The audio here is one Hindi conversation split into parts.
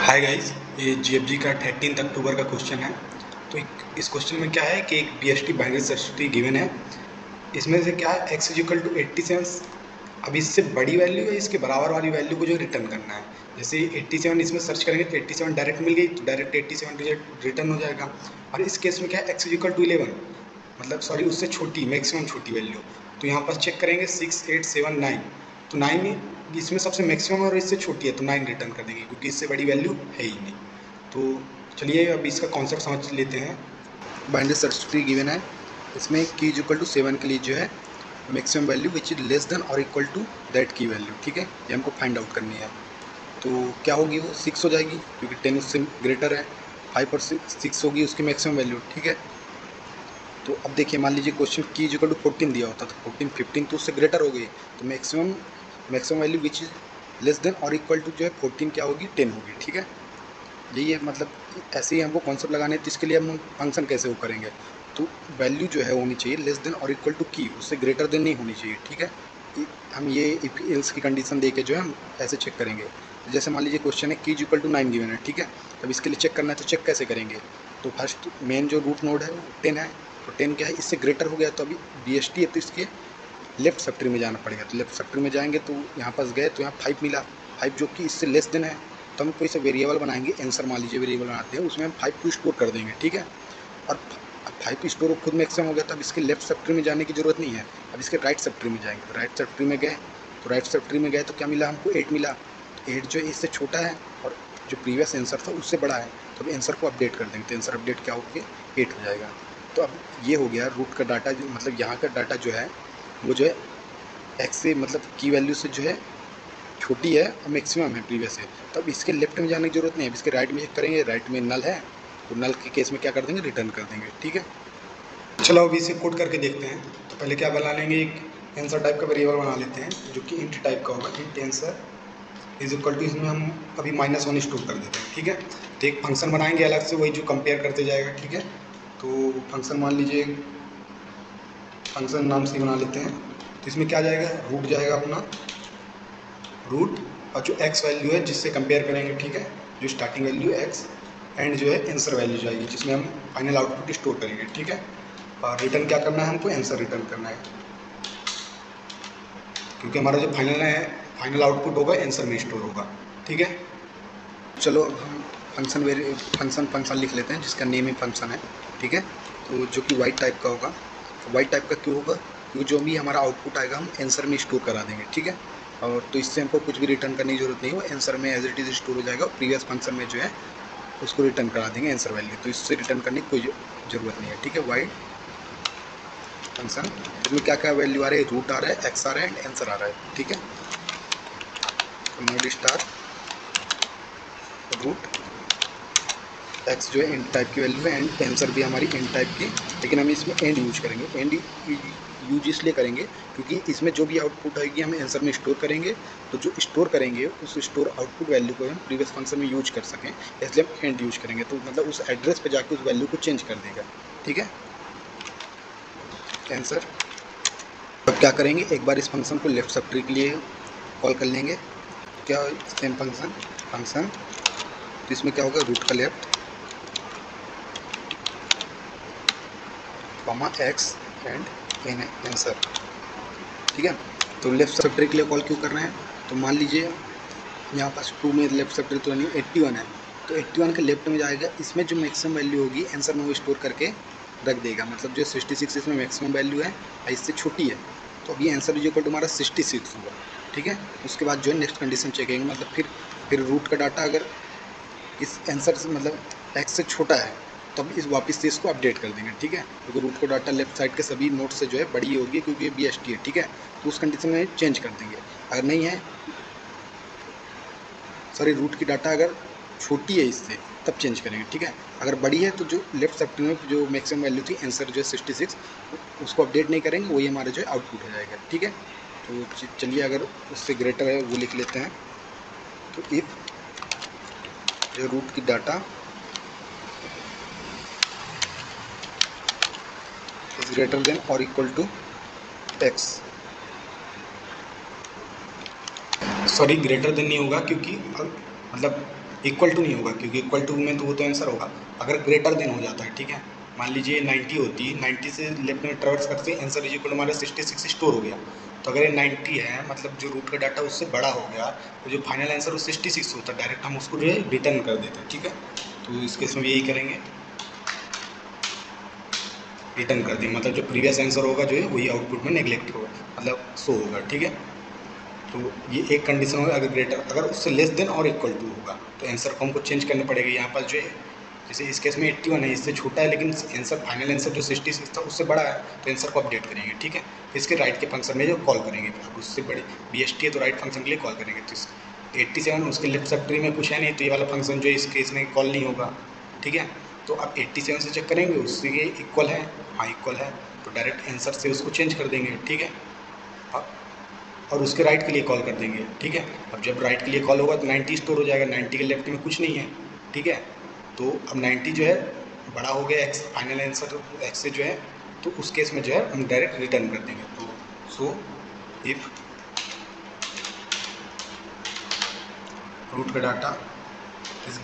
हाय गाइस, ये जीएफजी का 13 अक्टूबर का क्वेश्चन है। तो इस क्वेश्चन में क्या है कि एक बीएसटी बाइनरी सर्च गिवन है। इसमें से क्या है, x इक्वल टू 87। अब इससे बड़ी वैल्यू है इसके बराबर वाली वैल्यू को जो रिटर्न करना है। जैसे 87 इसमें सर्च करेंगे तो 87 डायरेक्ट मिल गई, तो डायरेक्ट 87 रिटर्न हो जाएगा। और इस केस में क्या है, x इक्वल टू 11, मतलब सॉरी उससे छोटी, मैक्सिमम छोटी वैल्यू। तो यहाँ पर चेक करेंगे 6, 8, 7, 9। तो 9 इसमें सबसे मैक्सिमम और इससे छोटी है, तो 9 रिटर्न कर देंगे क्योंकि इससे बड़ी वैल्यू है ही नहीं। तो चलिए अब इसका कॉन्सेप्ट समझ लेते हैं। बाइनरी सर्च ट्री गिवन है, इसमें की इज इक्वल टू 7 के लिए जो है maximum value which is less than और इक्वल टू दैट की वैल्यू, ठीक है, ये हमको फाइंड आउट करनी है। तो क्या होगी, वो 6 हो जाएगी क्योंकि 10 उससे ग्रेटर है। 5 और 6 होगी उसकी मैक्सिमम वैल्यू, ठीक है। तो अब देखिए, मान लीजिए क्वेश्चन की इज इक्वल टू 14 दिया होता तो 14, 15 तो उससे ग्रेटर हो गई, तो maximum value which is less than और इक्वल टू जो है 14 क्या होगी, 10 होगी, ठीक है। यही है, मतलब ऐसे ही हमको कॉन्सेप्ट लगाने हैं। तो इसके लिए हम फंक्शन कैसे वो करेंगे, तो वैल्यू जो है होनी चाहिए लेस देन और इक्वल टू की, उससे ग्रेटर देन नहीं होनी चाहिए, ठीक है। हम ये इफ एल्स की कंडीशन दे के जो है हम ऐसे चेक करेंगे। जैसे मान लीजिए क्वेश्चन है की इज इक्वल टू 9 गिवन है, ठीक है। तब इसके लिए चेक करना है, तो चेक कैसे करेंगे। तो फर्स्ट मेन जो रूट नोड है वो 10 है, तो 10 क्या है, इससे ग्रेटर हो गया, तो अभी BST है तो इसके लेफ्ट सब ट्री में जाना पड़ेगा। तो लेफ्ट सब ट्री में जाएंगे तो यहाँ पास गए तो यहाँ 5 मिला, 5 जो कि इससे लेस देन है। तो हम कोई सा वेरिएबल बनाएंगे, आंसर मान लीजिए वेरिएबल बनाते हैं, उसमें हम 5 को स्टोर कर देंगे, ठीक है। और 5 स्टोर खुद मैक्सिमम हो गया, तो अब इसके लेफ्ट सब ट्री में जाने की जरूरत नहीं है। अब इसके राइट सब ट्री में जाएंगे, तो राइट सब ट्री में गए, तो राइट सब ट्री में गए तो क्या मिला हमको, 8 मिला। तो 8 जो है इससे छोटा है और जो प्रीवियस आंसर था उससे बड़ा है, तो अब आंसर को अपडेट कर देंगे, तो आंसर अपडेट क्या हो गया, 8 हो जाएगा। तो अब ये हो गया रूट का डाटा, जो मतलब यहाँ का डाटा जो है वो जो है एक्स से मतलब की वैल्यू से जो है छोटी है और मैक्सिमम है प्रीवियस से। तो अब इसके लेफ्ट में जाने की जरूरत नहीं है, इसके राइट में चेक करेंगे, राइट में नल है, तो नल के केस में क्या कर देंगे, रिटर्न कर देंगे, ठीक है। चलो अभी इसे कोड करके देखते हैं। तो पहले क्या बना लेंगे, एक आंसर टाइप का वेरिएबल बना लेते हैं जो कि इंट टाइप का होगा। Int answer is equal to, इसमें हम अभी -1 स्टोर कर देते हैं, ठीक है। तो एक फंक्शन बनाएंगे अलग से, वही जो कंपेयर करते जाएगा, ठीक है। तो फंक्शन मान लीजिए, फंक्शन नाम से बना लेते हैं। तो इसमें क्या जाएगा, रूट जाएगा अपना रूट, और जो एक्स वैल्यू है जिससे कंपेयर करेंगे, ठीक है, जो स्टार्टिंग वैल्यू एक्स, एंड जो है आंसर वैल्यू जाएगी जिसमें हम फाइनल आउटपुट स्टोर करेंगे, ठीक है। और रिटर्न क्या करना है, हमको आंसर रिटर्न करना है, क्योंकि हमारा जो फाइनल आउटपुट होगा आंसर में स्टोर होगा, ठीक है। चलो अब हम फंक्शन लिख लेते हैं जिसका नेम ही फंक्शन है, ठीक है। तो जो कि वाइट टाइप का होगा, तो वाइट टाइप का क्यों होगा, क्योंकि जो भी हमारा आउटपुट आएगा हम आंसर में स्टोर करा देंगे, ठीक है। और तो इससे हमको कुछ भी रिटर्न करने की जरूरत नहीं है, वो आंसर में एज इट इज स्टोर हो जाएगा, और प्रीवियस फंक्शन में जो है उसको रिटर्न करा देंगे आंसर वैल्यू, तो इससे रिटर्न करने की कोई ज़रूरत नहीं है, ठीक है। वाइट फंक्शन, इसमें क्या क्या वैल्यू आ रही है, रूट आ रहा है, एक्स आ रहा है एंड आंसर आ रहा है, ठीक है। तो नोड स्टार रूट एक्स जो है एंड टाइप की वैल्यू है, एंड आंसर भी हमारी एंड टाइप की, लेकिन हम इसमें एंड यूज करेंगे। एंड यूज इसलिए करेंगे क्योंकि इसमें जो भी आउटपुट आएगी हम आंसर में स्टोर करेंगे, तो जो स्टोर करेंगे उस स्टोर आउटपुट वैल्यू को हम प्रीवियस फंक्शन में यूज कर सकें, इसलिए हम एंड यूज करेंगे। तो मतलब उस एड्रेस पे जाके उस वैल्यू को चेंज कर देगा, ठीक है, आंसर। अब क्या करेंगे, एक बार इस फंक्शन को लेफ्ट सब ट्री के लिए कॉल कर लेंगे। क्या सेम फंक्शन, तो इसमें क्या होगा, रूट का left comma x and an answer, ठीक है। तो लेफ्ट सब ट्री के लिए कॉल क्यों कर रहे हैं, तो मान लीजिए यहाँ पास 2 में लेफ्ट सब ट्री तो नहीं, 81 है, तो 81 के लेफ्ट में जाएगा, इसमें जो मैक्सिमम वैल्यू होगी आंसर में वो स्टोर करके रख देगा। मतलब जो 66 इसमें मैक्सिमम वैल्यू है और इससे छोटी है, तो अभी आंसर इज इक्वल टू हमारा 66 होगा, ठीक है। उसके बाद जो है नेक्स्ट कंडीशन चेक करेंगे, मतलब फिर रूट का डाटा अगर इस आंसर से मतलब एक्स से छोटा है, तो अब इस वापस से इसको अपडेट कर देंगे, ठीक है, क्योंकि रूट को डाटा लेफ्ट साइड के सभी नोट से जो है बड़ी होगी, क्योंकि ये BST है, ठीक है। तो उस कंडीशन में चेंज कर देंगे। अगर नहीं है, सॉरी, रूट की डाटा अगर छोटी है इससे तब चेंज करेंगे, ठीक है। अगर बड़ी है तो जो लेफ्ट साइड में जो मैक्सिमम वैल्यू थी आंसर जो है 66, उसको अपडेट नहीं करेंगे, वही हमारा जो है आउटपुट हो जाएगा, ठीक है। तो चलिए अगर उससे ग्रेटर है वो लिख लेते हैं। तो इफ जो रूट की डाटा इज ग्रेटर देन और equal to x, sorry, greater than नहीं होगा क्योंकि मतलब इक्वल टू नहीं होगा, क्योंकि इक्वल टू में तो वो तो आंसर होगा। अगर ग्रेटर देन हो जाता है, ठीक है, मान लीजिए 90 होती है, 90 से लेफ्ट में ट्रेवर्स करते आंसर इज इक्वल टू हमारा 66 स्टोर हो गया। तो अगर ये 90 है, मतलब जो रूट का डाटा उससे बड़ा हो गया, तो जो फाइनल आंसर वो 66 होता है, डायरेक्ट हम उसको जो है रिटर्न कर देते हैं, ठीक है। तो इस केस में भी यही करेंगे, रिटर्न कर देंगे, मतलब जो प्रीवियस आंसर होगा जो है वही आउटपुट में नेगलेक्ट होगा, मतलब शो होगा, ठीक है। तो ये एक कंडीशन होगा, अगर ग्रेटर, अगर उससे लेस देन और इक्वल टू होगा तो आंसर को हमको चेंज करना पड़ेगा। यहाँ पर जो है जैसे इस केस में 81 है, इससे छोटा है, लेकिन आंसर फाइनल आंसर जो 66 था उससे बड़ा है, तो आंसर को अपडेट करेंगे, ठीक है। फिर इसके राइट के फंक्शन में जो कॉल करेंगे, अब उससे बड़ी BST है तो राइट फंक्शन के लिए कॉल करेंगे। तो 87 उसके लेफ्ट सब ट्री में कुछ है नहीं, तो ये वाला फंक्शन जो है इस केस में कॉल नहीं होगा, ठीक है। तो अब 87 से चेक करेंगे, उससे ये इक्वल है, हाँ इक्वल है, तो डायरेक्ट आंसर से उसको चेंज कर देंगे, ठीक है। और उसके राइट के लिए कॉल कर देंगे, ठीक है। अब जब राइट के लिए कॉल होगा तो 90 स्टोर हो जाएगा, 90 के लेफ्ट में कुछ नहीं है, ठीक है। तो अब 90 जो है बड़ा हो गया एक्स, फाइनल आंसर एक्स से जो है, तो उस केस में जो है हम डायरेक्ट रिटर्न कर देंगे। तो सो इफ रूट का डाटा इज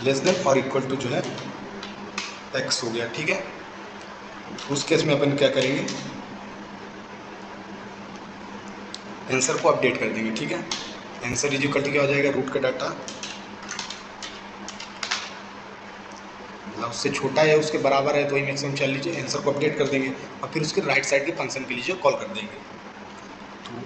लेस देन और इक्वल टू जो है एक्स हो गया, ठीक है। उस केस में अपन क्या करेंगे, आंसर को अपडेट कर देंगे, ठीक है। आंसर इज इक्वल टू क्या हो जाएगा, रूट का डाटा मतलब उससे छोटा है उसके बराबर है तो वही मैक्सिमम चल लीजिए, आंसर को अपडेट कर देंगे और फिर उसके राइट साइड के फंक्शन के लिए कॉल कर देंगे। तो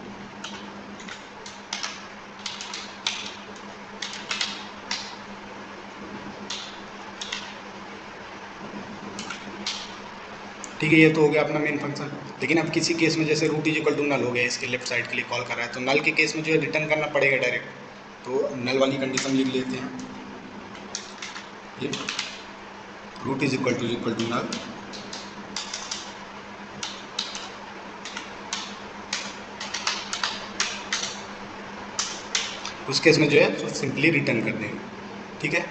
ठीक है, ये तो हो गया अपना मेन फंक्शन। लेकिन अब किसी केस में जैसे root is equal to null हो गया, इसके लेफ्ट साइड के लिए कॉल कर रहा है, तो नल के केस में जो है रिटर्न करना पड़ेगा डायरेक्ट। तो नल वाली कंडीशन लिख लेते हैं, ये root is equal to null, उस केस में जो है सिंपली रिटर्न कर देंगे, ठीक है।